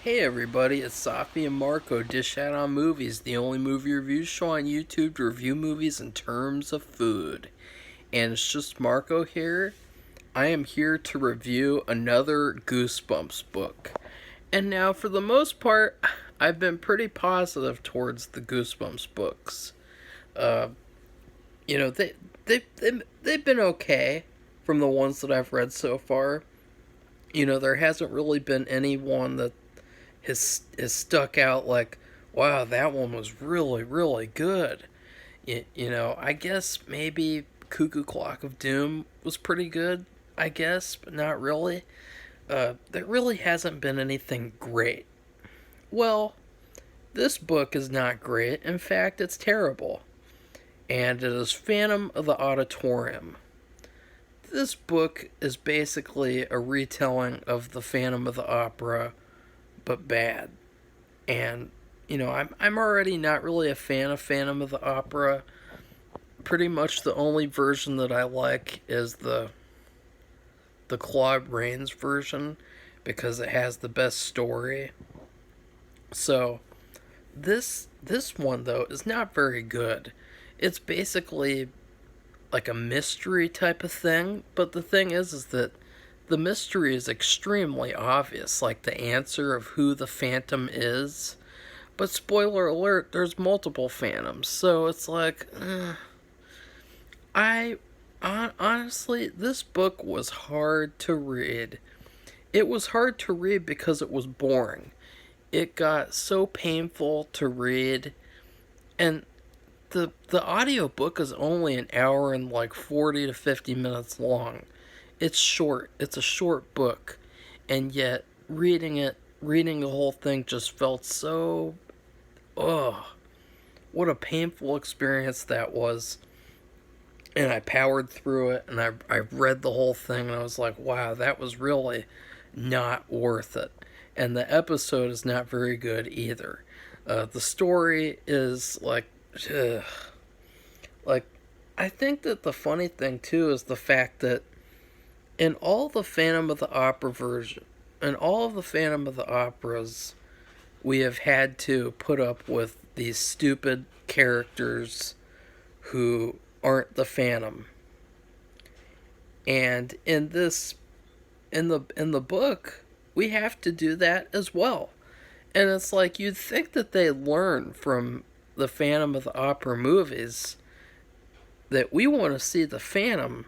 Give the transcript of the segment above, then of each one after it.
Hey everybody, it's Safi and Marco, Dish Out on Movies, the only movie review show on YouTube to review movies in terms of food. And it's just Marco here. I am here to review another Goosebumps book. And now, for the most part, I've been pretty positive towards the Goosebumps books. Uh, they've been okay from the ones that I've read so far. There hasn't really been any one that has stuck out like, wow, that one was really, really good. I guess maybe Cuckoo Clock of Doom was pretty good, I guess, but not really. There really hasn't been anything great. Well, this book is not great. In fact, it's terrible. And it is Phantom of the Auditorium. This book is basically a retelling of the Phantom of the Opera, but bad. And I'm already not really a fan of Phantom of the Opera. Pretty much the only version that I like is the Claude Rains version because it has the best story. So this one though is not very good. It's basically like a mystery type of thing, but the thing is that the mystery is extremely obvious, like the answer of who the Phantom is. But spoiler alert, there's multiple Phantoms, so it's like, I honestly, this book was hard to read. It was hard to read because it was boring. It got so painful to read, and the audiobook is only an hour and like 40 to 50 minutes long. It's short. It's a short book, and yet reading the whole thing just felt so, ugh, what a painful experience that was. And I powered through it, and I read the whole thing, and I was like, wow, that was really not worth it. And the episode is not very good either. The story is like, ugh. Like, I think that the funny thing too is the fact that in all the Phantom of the Opera version, in all of the Phantom of the Operas, we have had to put up with these stupid characters who aren't the Phantom. And in the book, we have to do that as well. And it's like you'd think that they learn from the Phantom of the Opera movies that we want to see the Phantom.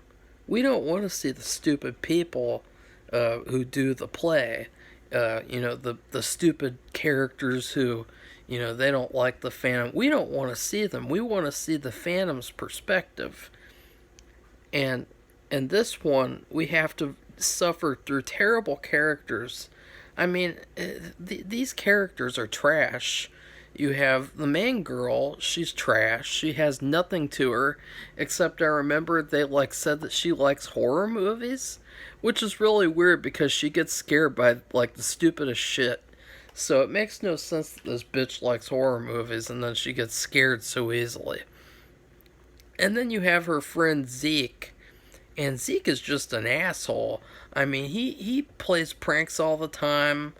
We don't want to see the stupid people who do the play. The stupid characters who, they don't like the Phantom. We don't want to see them. We want to see the Phantom's perspective. And in this one, we have to suffer through terrible characters. I mean, these characters are trash. You have the main girl, she's trash. She has nothing to her except I remember they said that she likes horror movies, which is really weird because she gets scared by like the stupidest shit. So it makes no sense that this bitch likes horror movies and then she gets scared so easily. And then you have her friend Zeke, and Zeke is just an asshole. I mean, he plays pranks all the time,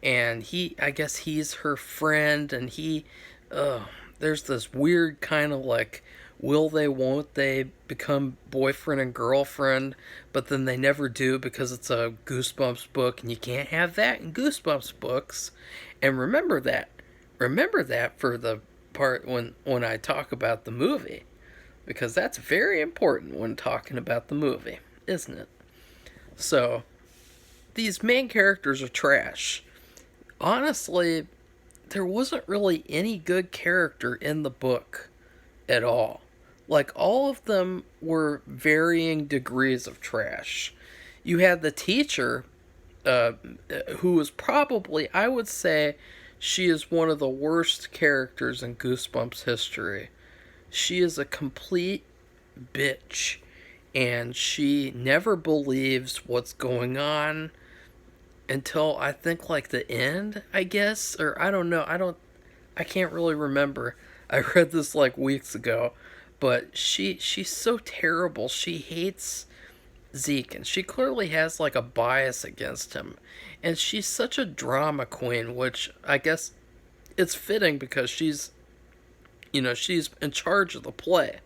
and I guess he's her friend, and there's this weird kind of like, will they, won't they become boyfriend and girlfriend, but then they never do because it's a Goosebumps book, and you can't have that in Goosebumps books. And remember that for the part when I talk about the movie, because that's very important when talking about the movie, isn't it? So, these main characters are trash. Honestly, there wasn't really any good character in the book at all. Like, all of them were varying degrees of trash. You had the teacher, who was probably, I would say, she is one of the worst characters in Goosebumps history. She is a complete bitch, and she never believes what's going on until I think like the end, I guess, or I don't know. I can't really remember. I read this like weeks ago, but she's so terrible. She hates Zeke, and she clearly has like a bias against him. And she's such a drama queen, which I guess it's fitting because she's in charge of the play.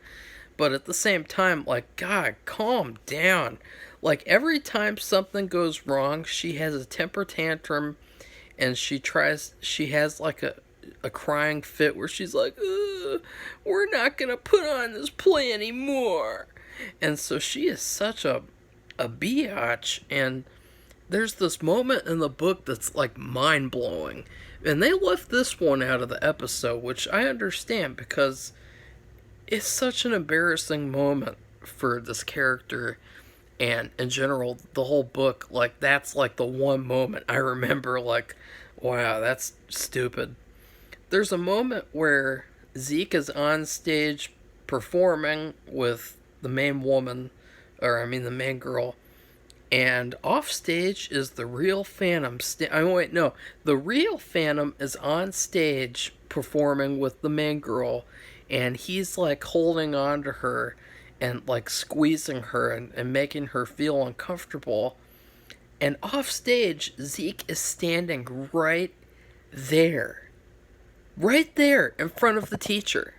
But at the same time, like, God, calm down. Like, every time something goes wrong, she has a temper tantrum, and she has like a crying fit where she's like, we're not gonna put on this play anymore. And so she is such a biatch, and there's this moment in the book that's like mind blowing. And they left this one out of the episode, which I understand because it's such an embarrassing moment for this character, and in general the whole book. Like, that's like the one moment I remember, like, wow, that's stupid. There's a moment where Zeke is on stage performing with the main woman, or I mean the main girl, and off stage is the real Phantom. Wait, no, the real Phantom is on stage performing with the main girl, and he's like holding on to her and like squeezing her and making her feel uncomfortable. And off stage, Zeke is standing there, right there in front of the teacher.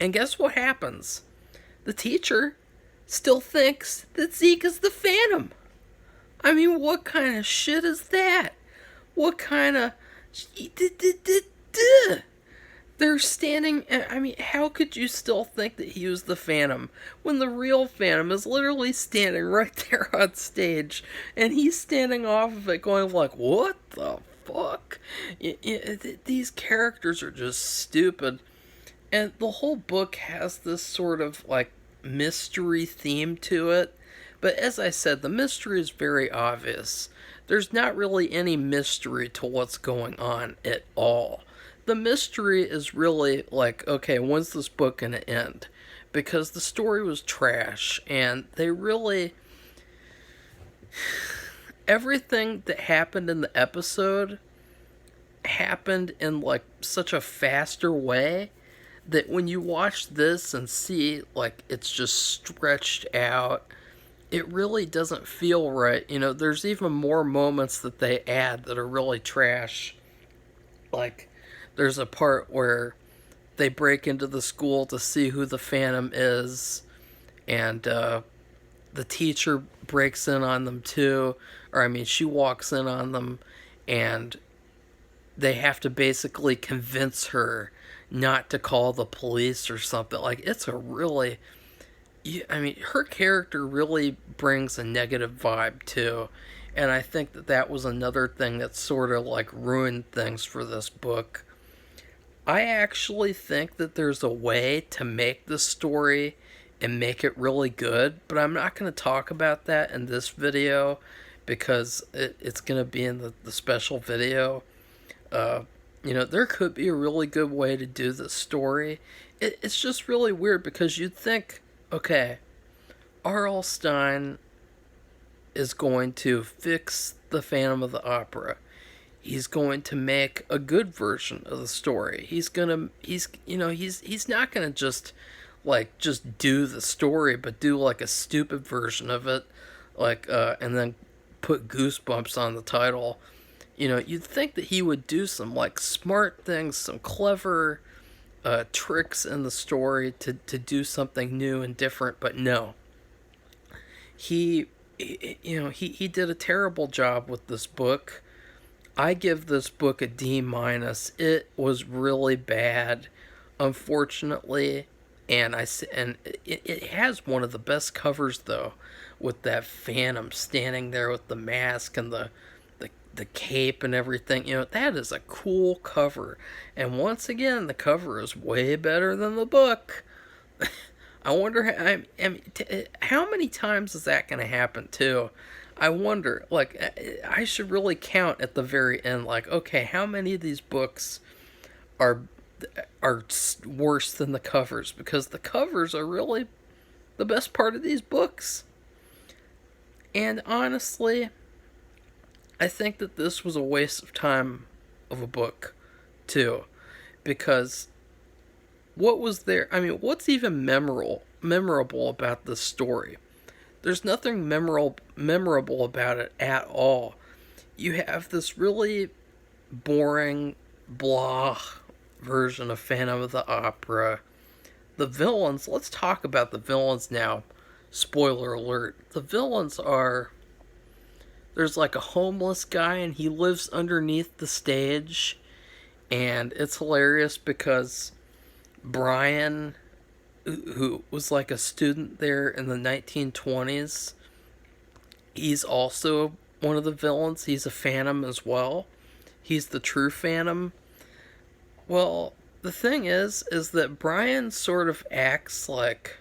And guess what happens? The teacher still thinks that Zeke is the Phantom. I mean, what kind of shit is that? What kind of... They're standing... I mean, how could you still think that he was the Phantom when the real Phantom is literally standing right there on stage, and he's standing off of it going like, what the fuck? These characters are just stupid. And the whole book has this sort of like mystery theme to it. But as I said, the mystery is very obvious. There's not really any mystery to what's going on at all. The mystery is really like, okay, when's this book going to end? Because the story was trash, and they really... everything that happened in the episode happened in like such a faster way that when you watch this and see like it's just stretched out, it really doesn't feel right. There's even more moments that they add that are really trash. Like, there's a part where they break into the school to see who the Phantom is, and the teacher breaks in on them too. Or, I mean, she walks in on them, and they have to basically convince her not to call the police or something. Like, it's a really... I mean, her character really brings a negative vibe too. And I think that was another thing that sort of like ruined things for this book. I actually think that there's a way to make this story and make it really good, but I'm not going to talk about that in this video because it's going to be in the special video. There could be a really good way to do this story. It's just really weird because you'd think, okay, R.L. Stine is going to fix the Phantom of the Opera. He's going to make a good version of the story. He's not gonna just do the story, but do like a stupid version of it, and then put Goosebumps on the title. You'd think that he would do some like smart things, some clever tricks in the story to do something new and different, but no. He did a terrible job with this book. I give this book a D-. It was really bad, unfortunately, and it has one of the best covers though, with that Phantom standing there with the mask and the cape and everything. That is a cool cover. And once again, the cover is way better than the book. I wonder how many times is that going to happen too? I wonder, I should really count at the very end, okay, how many of these books are worse than the covers? Because the covers are really the best part of these books. And honestly, I think that this was a waste of time of a book, too. Because what was there... I mean, what's even memorable about this story? There's nothing memorable about it at all. You have this really boring, blah version of Phantom of the Opera. The villains, let's talk about the villains now. Spoiler alert. The villains are, there's like a homeless guy and he lives underneath the stage. And it's hilarious because Brian, who was like a student there in the 1920s, he's also one of the villains. He's a phantom as well. He's the true phantom. Well, the thing is that Brian sort of acts like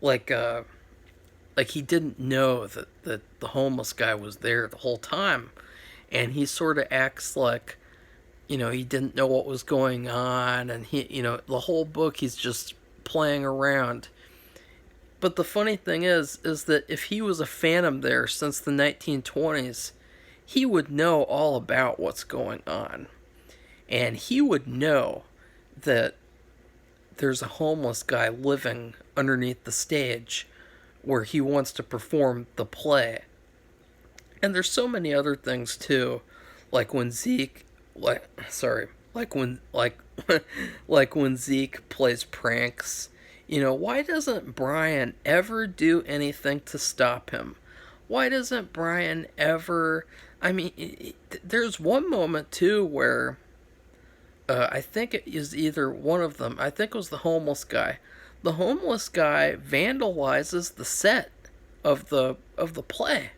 uh like he didn't know that the homeless guy was there the whole time, and he sort of acts like, he didn't know what was going on, and the whole book he's just playing around. But the funny thing is that if he was a phantom there since the 1920s, he would know all about what's going on. And he would know that there's a homeless guy living underneath the stage where he wants to perform the play. And there's so many other things too, like when Zeke, like when Zeke plays pranks. Why doesn't Brian ever do anything to stop him? Why doesn't Brian ever? I mean, there's one moment too where I think it is either one of them. I think it was the homeless guy. The homeless guy vandalizes the set of the play,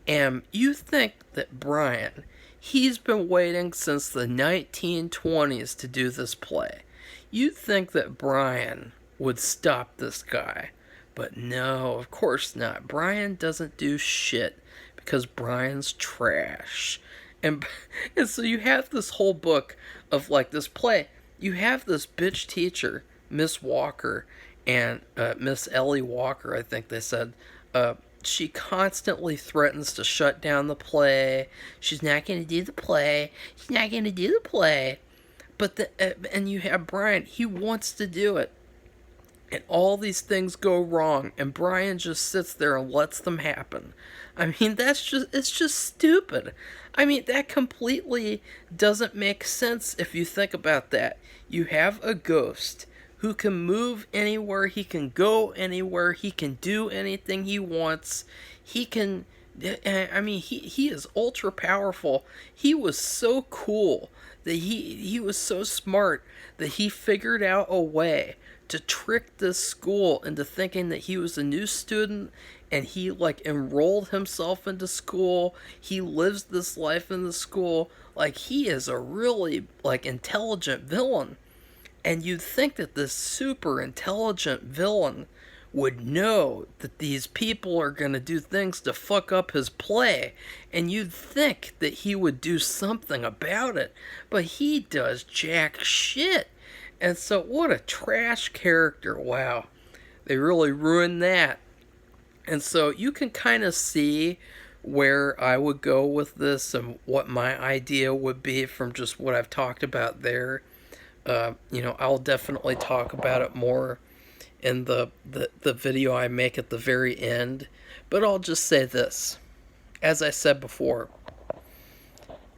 and you think that Brian, he's been waiting since the 1920s to do this play. You'd think that Brian would stop this guy. But no, of course not. Brian doesn't do shit because Brian's trash. And, and so you have this whole book of like this play. You have this bitch teacher, Miss Walker, and Miss Ellie Walker, I think they said. She constantly threatens to shut down the play. She's not going to do the play. She's not going to do the play. And you have Brian. He wants to do it. And all these things go wrong, and Brian just sits there and lets them happen. I mean, it's just stupid. I mean, that completely doesn't make sense if you think about that. You have a ghost who can move anywhere, he can go anywhere, he can do anything he wants. He is ultra powerful. He was so cool that he was so smart that he figured out a way to trick this school into thinking that he was a new student, and he enrolled himself into school. He lives this life in the school. He is a really intelligent villain. And you'd think that this super intelligent villain would know that these people are going to do things to fuck up his play, and you'd think that he would do something about it, but he does jack shit. And so what a trash character. Wow, they really ruined that. And so you can kind of see where I would go with this and what my idea would be from just what I've talked about there. I'll definitely talk about it more in the video I make at the very end. But I'll just say this. As I said before,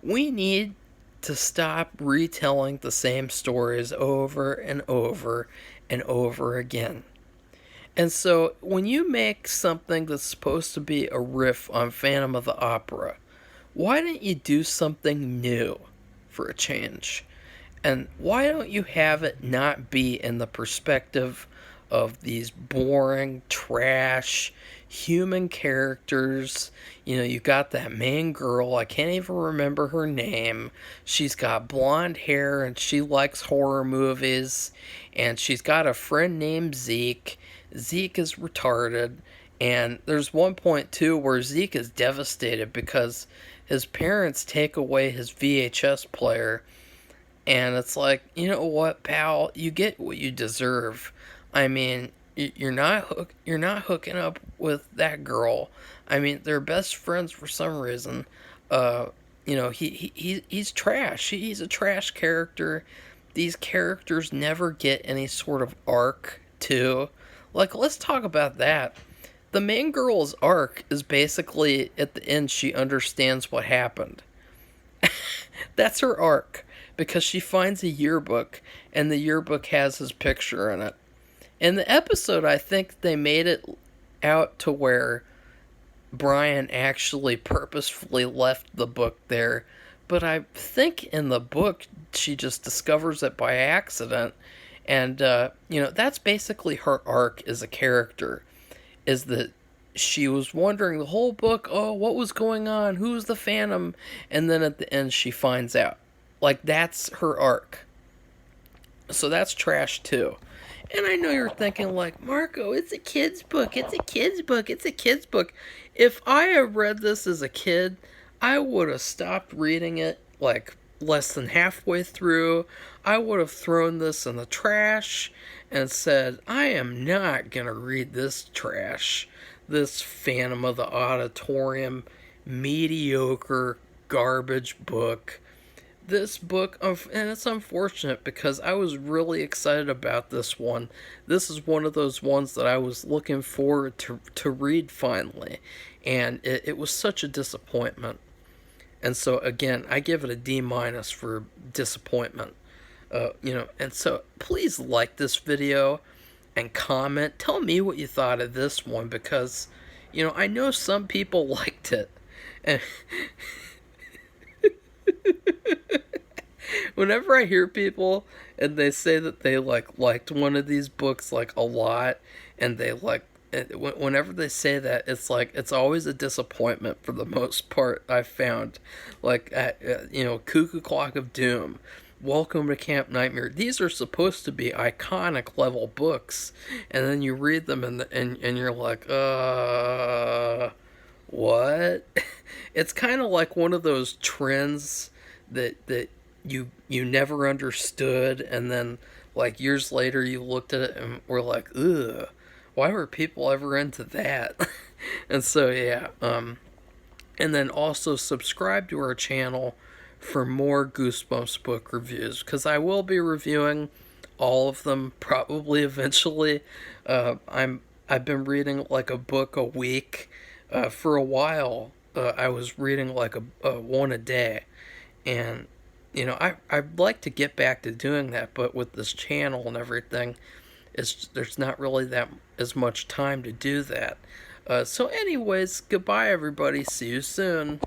we need to stop retelling the same stories over and over and over again. And so when you make something that's supposed to be a riff on Phantom of the Opera, why don't you do something new for a change? And why don't you have it not be in the perspective of these boring, trash, human characters? You got that main girl, I can't even remember her name. She's got blonde hair and she likes horror movies. And she's got a friend named Zeke. Zeke is retarded. And there's one point, too, where Zeke is devastated because his parents take away his VHS player. And it's like, you know what, pal? You get what you deserve. I mean, you're not hooking up with that girl. I mean, they're best friends for some reason. He's trash. He's a trash character. These characters never get any sort of arc, too. Let's talk about that. the main girl's arc is basically at the end she understands what happened. That's her arc, because she finds a yearbook, and the yearbook has his picture in it. In the episode, I think they made it out to where Brian actually purposefully left the book there, but I think in the book she just discovers it by accident, and that's basically her arc as a character, is that she was wondering the whole book, oh, what was going on, who's the Phantom, and then at the end she finds out. Like, that's her arc. So that's trash too. And I know you're thinking, like, Marco, it's a kid's book, it's a kid's book, it's a kid's book. If I had read this as a kid, I would have stopped reading it, like, less than halfway through. I would have thrown this in the trash and said, I am not going to read this trash. This Phantom of the Auditorium mediocre garbage book. This book, and it's unfortunate because I was really excited about this one. This is one of those ones that I was looking forward to read finally, and it was such a disappointment. And so again, I give it a D- for disappointment. And so please like this video and comment. Tell me what you thought of this one, because I know some people liked it, and whenever I hear people and they say that they liked one of these books like a lot, and they whenever they say that, it's like it's always a disappointment for the most part. I've found, like, Cuckoo Clock of Doom, Welcome to Camp Nightmare. These are supposed to be iconic level books, and then you read them and you're like, what? It's kind of like one of those trends that you never understood, and then like years later you looked at it and were like, ugh, why were people ever into that? And so yeah, and then also subscribe to our channel for more Goosebumps book reviews, because I will be reviewing all of them probably eventually. I've been reading like a book a week. For a while, I was reading like a one a day, and I'd like to get back to doing that, but with this channel and everything, there's not really that as much time to do that. So anyways, goodbye everybody, see you soon.